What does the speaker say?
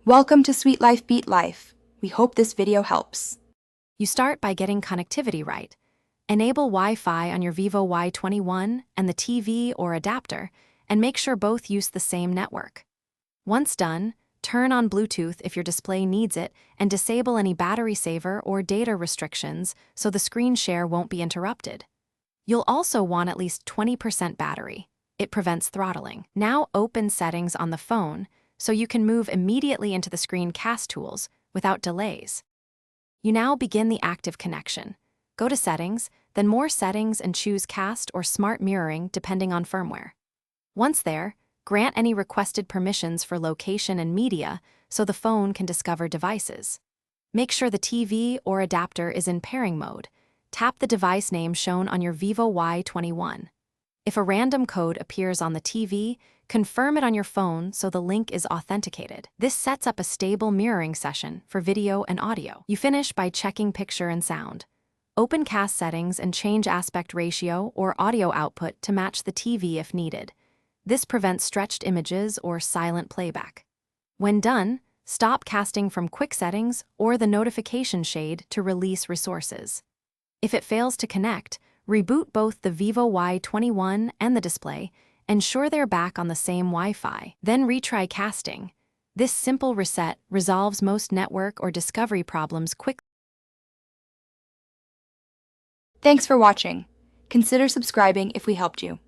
Welcome to Sweet Life Beat Life. We hope this video helps. You start by getting connectivity right. Enable Wi-Fi on your Vivo Y21 and the TV or adapter, and make sure both use the same network. Once done, turn on Bluetooth if your display needs it and disable any battery saver or data restrictions so the screen share won't be interrupted. You'll also want at least 20% battery. It prevents throttling. Now open Settings on the phone so you can move immediately into the screencast tools without delays. You now begin the active connection. Go to Settings, then More Settings and choose Cast or Smart Mirroring depending on firmware. Once there, grant any requested permissions for location and media so the phone can discover devices. Make sure the TV or adapter is in pairing mode. Tap the device name shown on your Vivo Y21. If a random code appears on the TV, confirm it on your phone so the link is authenticated. This sets up a stable mirroring session for video and audio. You finish by checking picture and sound. Open cast settings and change aspect ratio or audio output to match the TV if needed. This prevents stretched images or silent playback. When done, stop casting from quick settings or the notification shade to release resources. If it fails to connect, reboot both the Vivo Y21 and the display. Ensure they're back on the same Wi-Fi. Then retry casting. This simple reset resolves most network or discovery problems quickly. Thanks for watching. Consider subscribing if we helped you.